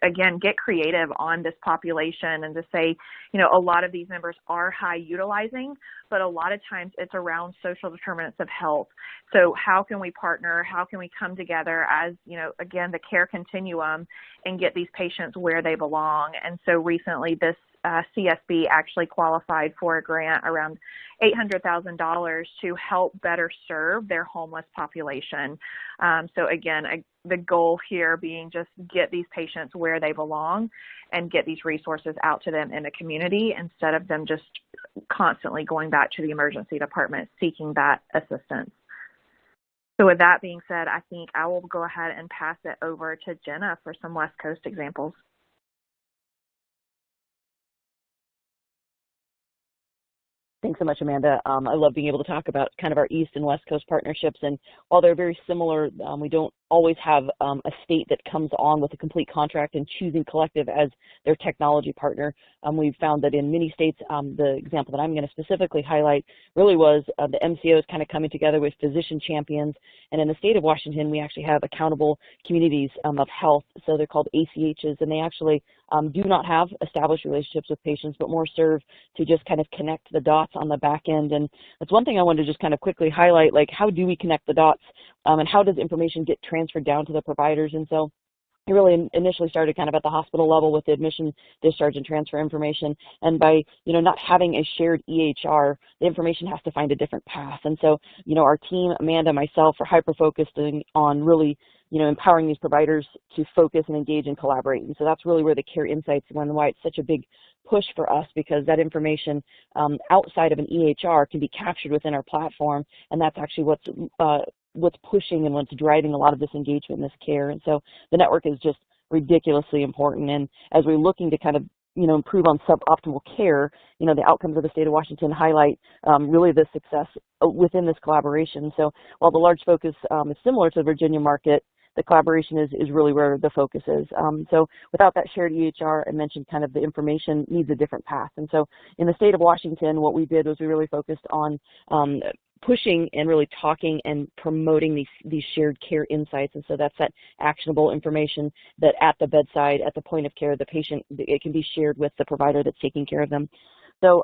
again get creative on this population and to say, a lot of these members are high utilizing, but a lot of times it's around social determinants of health. So how can we partner? How can we come together as, again, the care continuum and get these patients where they belong? And so recently this CSB actually qualified for a grant around $800,000 to help better serve their homeless population. So again, the goal here being just get these patients where they belong and get these resources out to them in the community instead of them just constantly going back to the emergency department seeking that assistance. So with that being said, I think I will go ahead and pass it over to Jenna for some West Coast examples. Thanks so much, Amanda. I love being able to talk about kind of our East and West Coast partnerships. And while they're very similar, we don't always have a state that comes on with a complete contract and choosing Collective as their technology partner. We've found that in many states, the example that I'm going to specifically highlight really was the MCOs kind of coming together with physician champions. And in the state of Washington, we actually have accountable communities of health. So they're called ACHs, and they actually do not have established relationships with patients, but more serve to just kind of connect the dots on the back end. And that's one thing I wanted to just kind of quickly highlight, like how do we connect the dots and how does information get transferred down to the providers? And so it really initially started kind of at the hospital level with the admission, discharge, and transfer information. And by, not having a shared EHR, the information has to find a different path. And so, our team, Amanda, myself, are hyper-focused on really, empowering these providers to focus and engage and collaborate. And so that's really where the care insights and why it's such a big push for us, because that information outside of an EHR can be captured within our platform. And that's actually what's pushing and what's driving a lot of this engagement in this care. And so the network is just ridiculously important. And as we're looking to kind of, improve on suboptimal care, the outcomes of the state of Washington highlight really the success within this collaboration. So while the large focus is similar to the Virginia market, the collaboration is really where the focus is. So without that shared EHR, I mentioned kind of the information needs a different path. And so in the state of Washington, what we did was we really focused on pushing and really talking and promoting these shared care insights. And so that's that actionable information that at the bedside, at the point of care, the patient, it can be shared with the provider that's taking care of them. So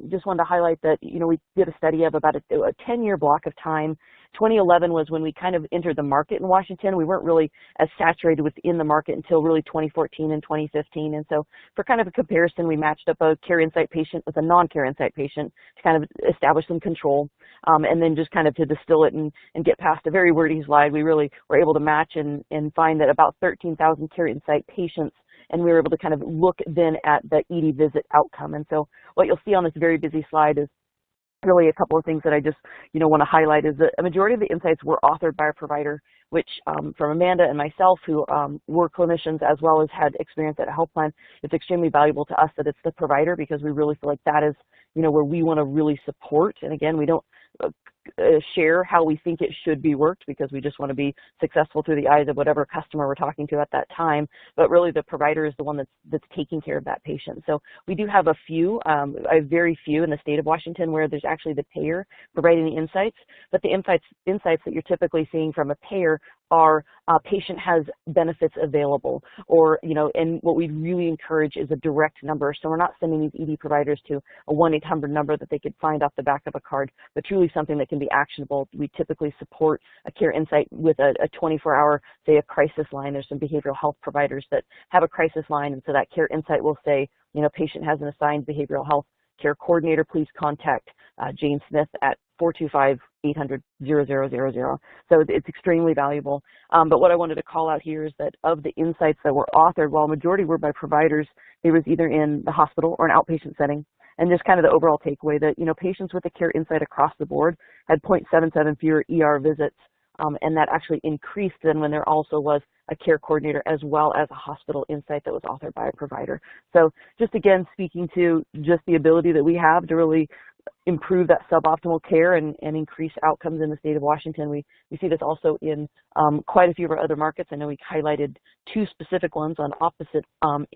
just wanted to highlight that, we did a study of about a 10-year block of time. 2011 was when we kind of entered the market in Washington. We weren't really as saturated within the market until really 2014 and 2015. And so for kind of a comparison, we matched up a care insight patient with a non-care insight patient to kind of establish some control. And then just kind of to distill it and get past a very wordy slide, we really were able to match and find that about 13,000 care insight patients, and we were able to kind of look then at the ED visit outcome. And so what you'll see on this very busy slide is really a couple of things that I just, want to highlight is that a majority of the insights were authored by a provider, which from Amanda and myself, who were clinicians as well as had experience at a health plan, it's extremely valuable to us that it's the provider, because we really feel like that is, where we want to really support. And again, we don't share how we think it should be worked, because we just want to be successful through the eyes of whatever customer we're talking to at that time. But really the provider is the one that's taking care of that patient. So we do have a very few in the state of Washington where there's actually the payer providing the insights, but the insights that you're typically seeing from a payer are patient has benefits available, or, and what we really encourage is a direct number. So we're not sending these ED providers to a 1-800 number that they could find off the back of a card, but truly something that can be actionable. We typically support a care insight with a 24-hour, say, a crisis line. There's some behavioral health providers that have a crisis line, and so that care insight will say, patient has an assigned behavioral health care coordinator, please contact Jane Smith at 425-800-0000. So it's extremely valuable. But what I wanted to call out here is that of the insights that were authored, while a majority were by providers, it was either in the hospital or an outpatient setting. And just kind of the overall takeaway that, patients with a care insight across the board had 0.77 fewer ER visits, and that actually increased than when there also was a care coordinator as well as a hospital insight that was authored by a provider. So just again, speaking to just the ability that we have to really improve that suboptimal care and increase outcomes in the state of Washington. We see this also in quite a few of our other markets. I know we highlighted 2 specific ones on opposite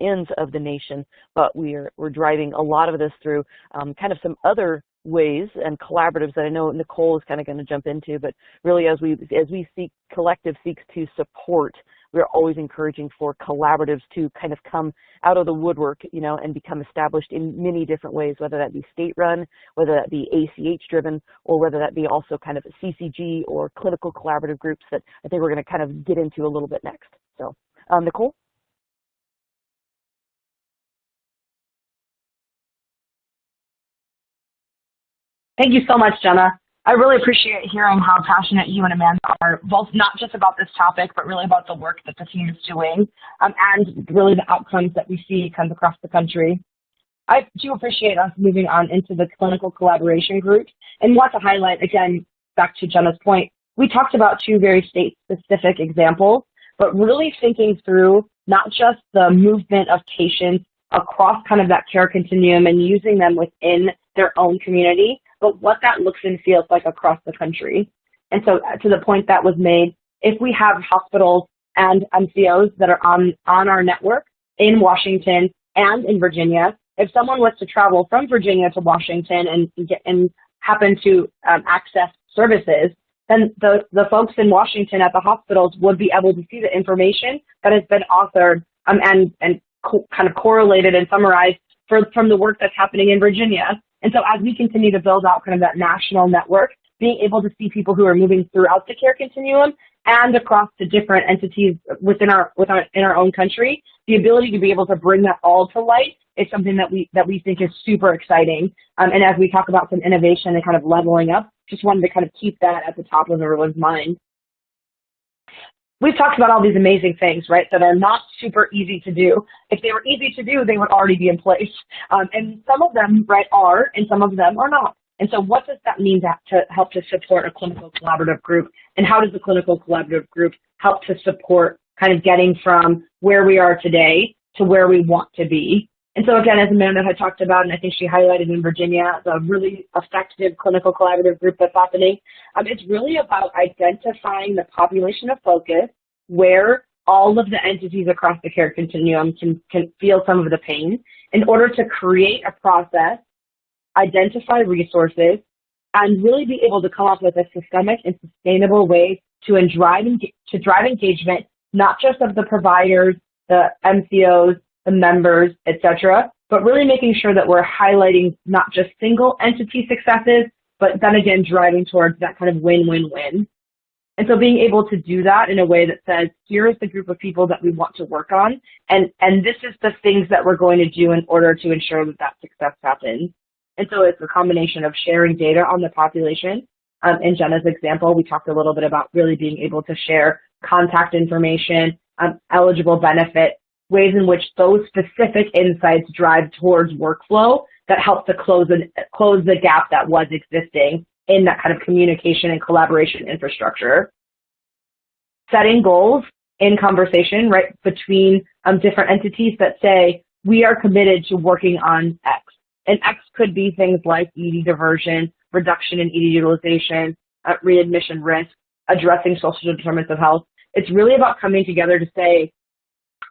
ends of the nation, but we're driving a lot of this through kind of some other ways and collaboratives that I know Nicole is kind of going to jump into, but really as we collective seeks to support, we're always encouraging for collaboratives to kind of come out of the woodwork, and become established in many different ways, whether that be state-run, whether that be ACH-driven, or whether that be also kind of CCG or clinical collaborative groups that I think we're going to kind of get into a little bit next. So, Nicole? Thank you so much, Jenna. I really appreciate hearing how passionate you and Amanda are, both not just about this topic, but really about the work that the team is doing, and really the outcomes that we see kind of across the country. I do appreciate us moving on into the clinical collaboration group, and want to highlight, again, back to Jenna's point, we talked about 2 very state-specific examples, but really thinking through not just the movement of patients across kind of that care continuum and using them within their own community, but what that looks and feels like across the country. And so to the point that was made, if we have hospitals and MCOs that are on our network in Washington and in Virginia, if someone was to travel from Virginia to Washington and happen to access services, then the folks in Washington at the hospitals would be able to see the information that has been authored and kind of correlated and summarized from the work that's happening in Virginia. And so as we continue to build out kind of that national network, being able to see people who are moving throughout the care continuum and across the different entities in our own country, the ability to be able to bring that all to light is something that we think is super exciting. And as we talk about some innovation and kind of leveling up, just wanted to kind of keep that at the top of everyone's mind. We've talked about all these amazing things, right, that are not super easy to do. If they were easy to do, they would already be in place. And some of them, right, are, and some of them are not. And so what does that mean to help to support a clinical collaborative group? And how does the clinical collaborative group help to support kind of getting from where we are today to where we want to be? And so again, as Amanda had talked about, and I think she highlighted in Virginia, the really effective clinical collaborative group that's happening, it's really about identifying the population of focus where all of the entities across the care continuum can feel some of the pain in order to create a process, identify resources, and really be able to come up with a systemic and sustainable way to drive engagement, not just of the providers, the MCOs, the members, et cetera, but really making sure that we're highlighting not just single entity successes, but then again, driving towards that kind of win-win-win. And so being able to do that in a way that says, here is the group of people that we want to work on, and this is the things that we're going to do in order to ensure that that success happens. And so it's a combination of sharing data on the population. In Jenna's example, we talked a little bit about really being able to share contact information, eligible benefit, ways in which those specific insights drive towards workflow that help to close the gap that was existing in that kind of communication and collaboration infrastructure. Setting goals in conversation, right, between different entities that say, we are committed to working on X. And X could be things like ED diversion, reduction in ED utilization, readmission risk, addressing social determinants of health. It's really about coming together to say,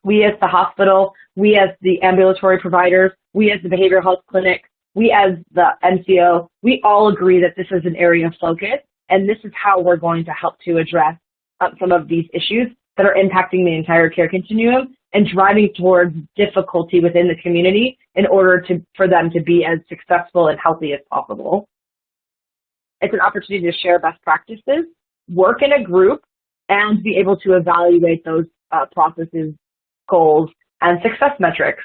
we as the hospital, we as the ambulatory providers, we as the behavioral health clinic, we as the MCO, we all agree that this is an area of focus, and this is how we're going to help to address some of these issues that are impacting the entire care continuum and driving towards difficulty within the community in order for them to be as successful and healthy as possible. It's an opportunity to share best practices, work in a group, and be able to evaluate those processes, goals, and success metrics.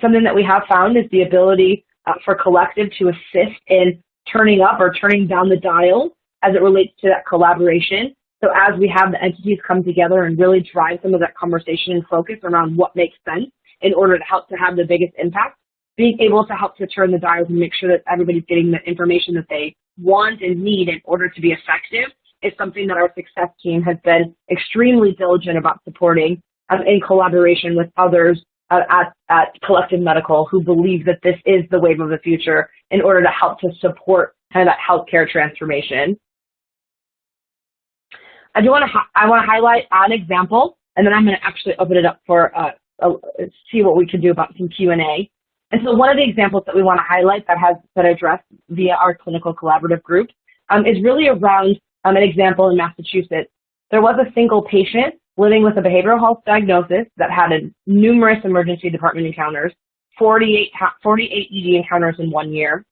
Something that we have found is the ability for collective to assist in turning up or turning down the dial as it relates to that collaboration. So as we have the entities come together and really drive some of that conversation and focus around what makes sense in order to help to have the biggest impact, being able to help to turn the dials and make sure that everybody's getting the information that they want and need in order to be effective is something that our success team has been extremely diligent about supporting in collaboration with others at Collective Medical who believe that this is the wave of the future in order to help to support kind of that healthcare transformation. I want to highlight an example, and then I'm going to actually open it up for see what we can do about some Q&A. And so one of the examples that we want to highlight that addressed via our clinical collaborative group is really around an example in Massachusetts. There was a single patient living with a behavioral health diagnosis that had numerous emergency department encounters, 48 ED encounters in 1 year.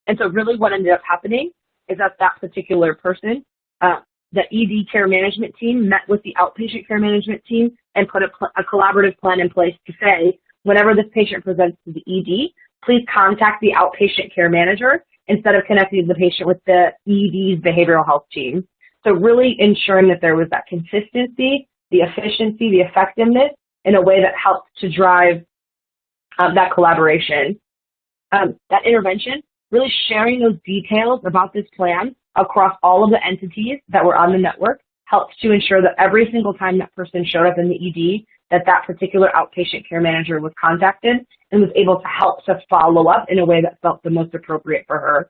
And so really what ended up happening is that particular person, the ED care management team met with the outpatient care management team and put a collaborative plan in place to say, whenever this patient presents to the ED, please contact the outpatient care manager instead of connecting the patient with the ED's behavioral health team. So really ensuring that there was that consistency, the efficiency, the effectiveness in a way that helps to drive that collaboration. That intervention, really sharing those details about this plan across all of the entities that were on the network helps to ensure that every single time that person showed up in the ED, that particular outpatient care manager was contacted and was able to help to follow up in a way that felt the most appropriate for her.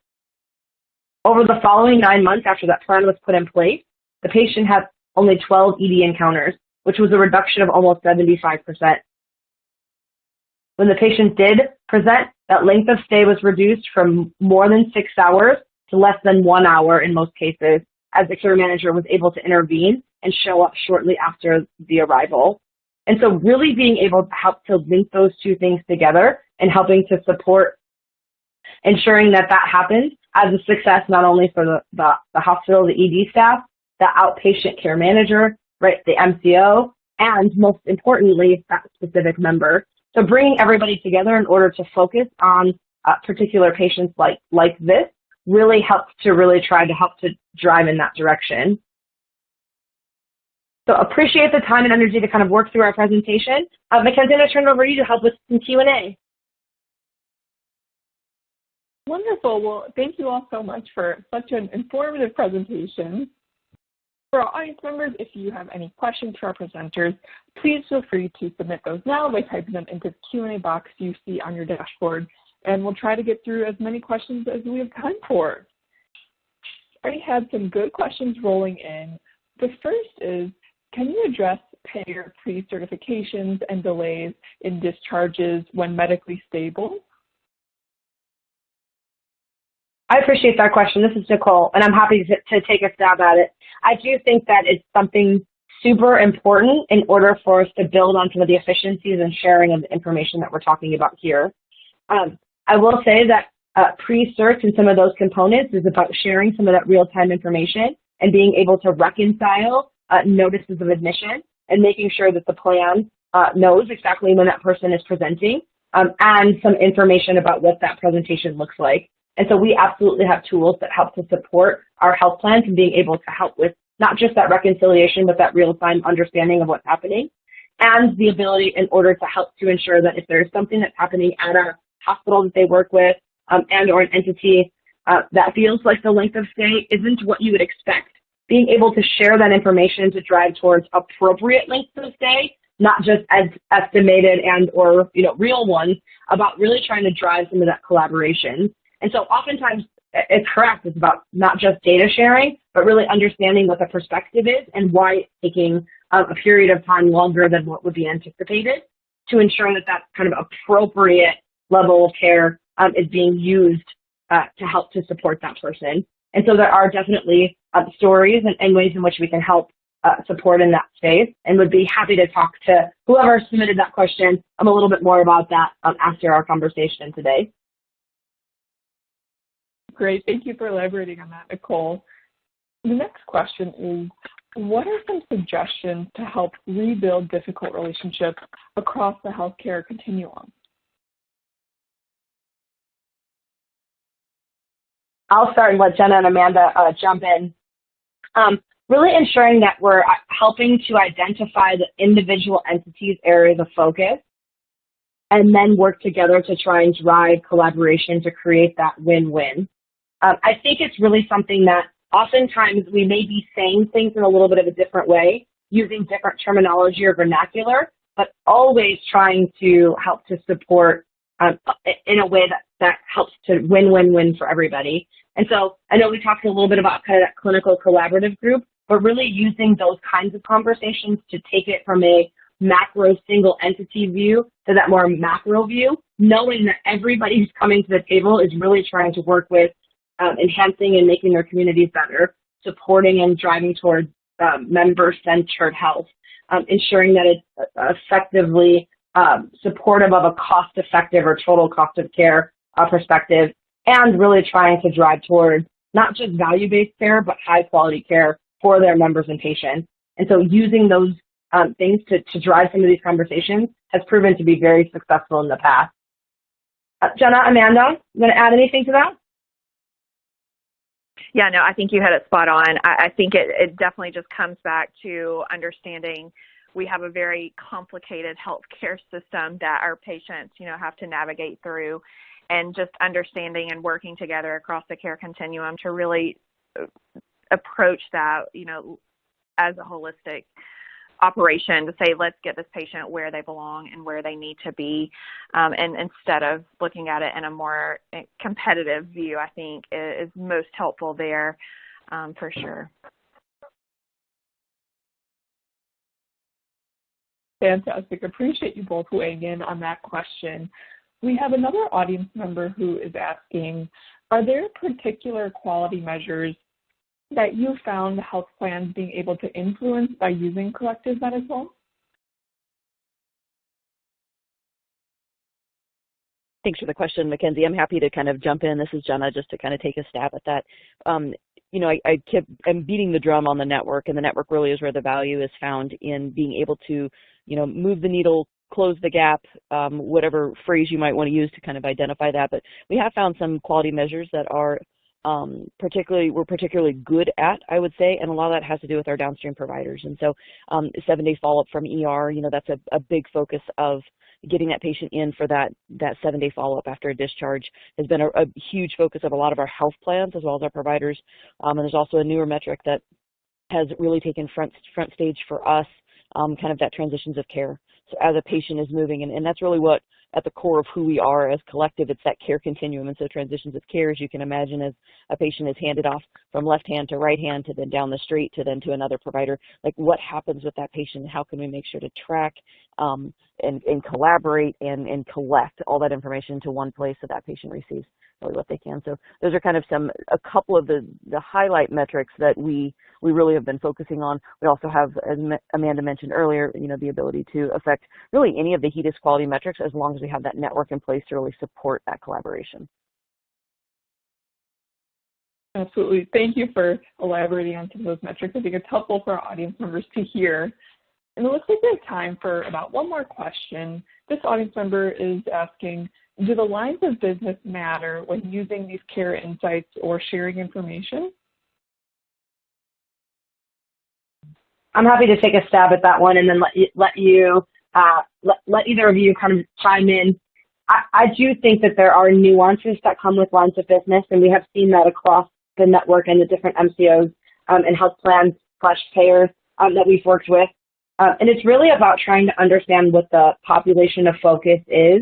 Over the following 9 months after that plan was put in place, the patient had only 12 ED encounters, which was a reduction of almost 75%. When the patient did present, that length of stay was reduced from more than 6 hours to less than 1 hour in most cases, as the care manager was able to intervene and show up shortly after the arrival. And so really being able to help to link those two things together and helping to support ensuring that happens as a success not only for the hospital, the ED staff, the outpatient care manager, right, the MCO, and most importantly, that specific member. So bringing everybody together in order to focus on particular patients like this really helps to really try to help to drive in that direction. So appreciate the time and energy to kind of work through our presentation. Mackenzie, I'm going to turn it over to you to help with some Q&A. Wonderful. Well, thank you all so much for such an informative presentation. For our audience members, if you have any questions for our presenters, please feel free to submit those now by typing them into the Q&A box you see on your dashboard, and we'll try to get through as many questions as we have time for. I already had some good questions rolling in. The first is, can you address payer pre-certifications and delays in discharges when medically stable? I appreciate that question. This is Nicole, and I'm happy to take a stab at it. I do think that it's something super important in order for us to build on some of the efficiencies and sharing of the information that we're talking about here. I will say that pre-cert and some of those components is about sharing some of that real-time information and being able to reconcile notices of admission and making sure that the plan knows exactly when that person is presenting and some information about what that presentation looks like. And so we absolutely have tools that help to support our health plans and being able to help with not just that reconciliation, but that real-time understanding of what's happening and the ability in order to help to ensure that if there's something that's happening at a hospital that they work with and or an entity that feels like the length of stay isn't what you would expect, being able to share that information to drive towards appropriate lengths of stay, not just as estimated and or real ones, about really trying to drive some of that collaboration. And so oftentimes it's correct. It's about not just data sharing, but really understanding what the perspective is and why it's taking a period of time longer than what would be anticipated to ensure that that kind of appropriate level of care is being used to help to support that person. And so there are definitely stories and ways in which we can help support in that space, and would be happy to talk to whoever submitted that question a little bit more about that after our conversation today. Great. Thank you for elaborating on that, Nicole. The next question is, what are some suggestions to help rebuild difficult relationships across the healthcare continuum? I'll start and let Jenna and Amanda jump in. Really ensuring that we're helping to identify the individual entities' areas of focus and then work together to try and drive collaboration to create that win-win. I think it's really something that oftentimes we may be saying things in a little bit of a different way, using different terminology or vernacular, but always trying to help to support in a way that helps to win-win-win for everybody. And so I know we talked a little bit about kind of that clinical collaborative group, but really using those kinds of conversations to take it from a macro single entity view to that more macro view, knowing that everybody who's coming to the table is really trying to work with enhancing and making their communities better, supporting and driving towards member-centered health, ensuring that it's effectively supportive of a cost-effective or total cost of care perspective, and really trying to drive towards not just value-based care, but high-quality care for their members and patients. And so using those things to drive some of these conversations has proven to be very successful in the past. Jenna, Amanda, you want to add anything to that? Yeah, no, I think you had it spot on. I think it definitely just comes back to understanding we have a very complicated healthcare system that our patients, have to navigate through, and just understanding and working together across the care continuum to really approach that, as a holistic operation to say, let's get this patient where they belong and where they need to be. And instead of looking at it in a more competitive view, I think is most helpful there for sure. Fantastic. Appreciate you both weighing in on that question. We have another audience member who is asking, are there particular quality measures that you found health plans being able to influence by using collective medicine? Thanks for the question, Mackenzie. I'm happy to kind of jump in. This is Jenna, just to kind of take a stab at that. I'm beating the drum on the network, and the network really is where the value is found in being able to, move the needle, close the gap, whatever phrase you might want to use to kind of identify that. But we have found some quality measures that are we're particularly good at, I would say, and a lot of that has to do with our downstream providers. And so 7-day follow-up from ER, that's a big focus of getting that patient in for that 7-day follow-up after a discharge has been a huge focus of a lot of our health plans as well as our providers. And there's also a newer metric that has really taken front stage for us, kind of that transitions of care. So as a patient is moving, and that's really what at the core of who we are as collective, it's that care continuum. And so transitions of care, as you can imagine, as a patient is handed off from left hand to right hand to then down the street to then to another provider, like what happens with that patient? How can we make sure to track and collaborate and collect all that information to one place so that patient receives really what they can. So those are kind of a couple of the highlight metrics that we really have been focusing on. We also have, as Amanda mentioned earlier, the ability to affect really any of the HEDIS quality metrics as long as we have that network in place to really support that collaboration. Absolutely. Thank you for elaborating on some of those metrics. I think it's helpful for our audience members to hear. And it looks like we have time for about one more question. This audience member is asking, do the lines of business matter when using these care insights or sharing information? I'm happy to take a stab at that one and then let either of you kind of chime in. I do think that there are nuances that come with lines of business, and we have seen that across the network and the different MCOs and health plans / payers that we've worked with. And it's really about trying to understand what the population of focus is,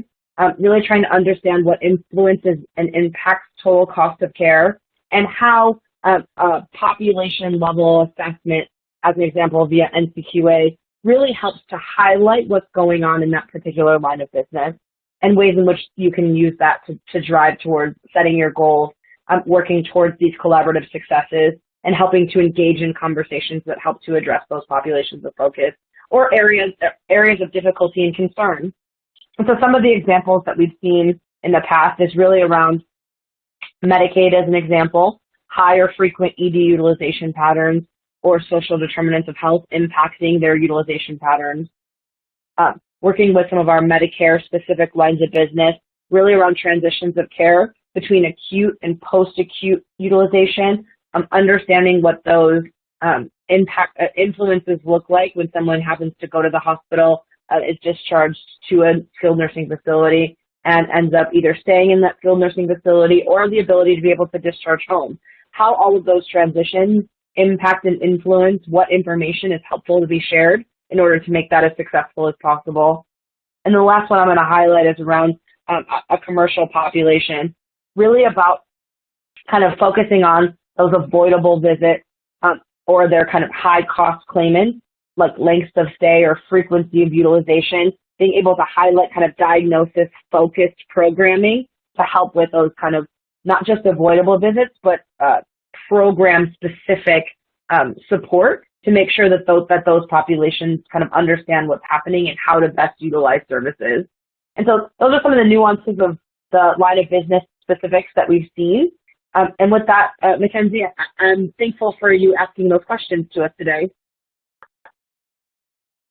really trying to understand what influences and impacts total cost of care, and how a population level assessment, as an example via NCQA, really helps to highlight what's going on in that particular line of business and ways in which you can use that to drive towards setting your goals, working towards these collaborative successes, and helping to engage in conversations that help to address those populations of focus or areas of difficulty and concern. And so some of the examples that we've seen in the past is really around Medicaid as an example, high or frequent ED utilization patterns or social determinants of health impacting their utilization patterns. Working with some of our Medicare-specific lines of business, really around transitions of care between acute and post-acute utilization, understanding what those influences look like when someone happens to go to the hospital, is discharged to a skilled nursing facility and ends up either staying in that skilled nursing facility or the ability to be able to discharge home. How all of those transitions impact and influence what information is helpful to be shared, in order to make that as successful as possible. And the last one I'm going to highlight is around a commercial population, really about kind of focusing on those avoidable visits or their kind of high cost claimants, like lengths of stay or frequency of utilization, being able to highlight kind of diagnosis-focused programming to help with those kind of not just avoidable visits, but program-specific support to make sure that those populations kind of understand what's happening and how to best utilize services. And so those are some of the nuances of the line of business specifics that we've seen. And with that, Mackenzie, I'm thankful for you asking those questions to us today.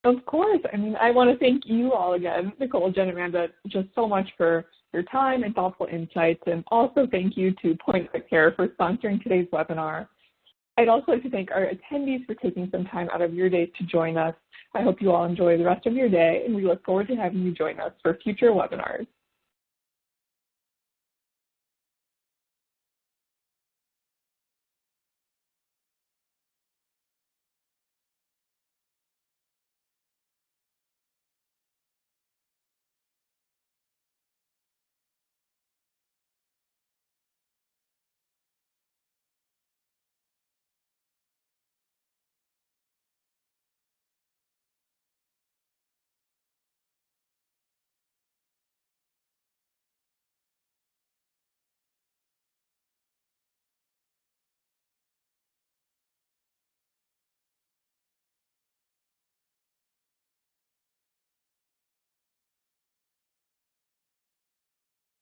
Of course. I mean, I want to thank you all again, Nicole, Jen, and Amanda, just so much for your time and thoughtful insights. And also thank you to Point Quick Care for sponsoring today's webinar. I'd also like to thank our attendees for taking some time out of your day to join us. I hope you all enjoy the rest of your day, and we look forward to having you join us for future webinars.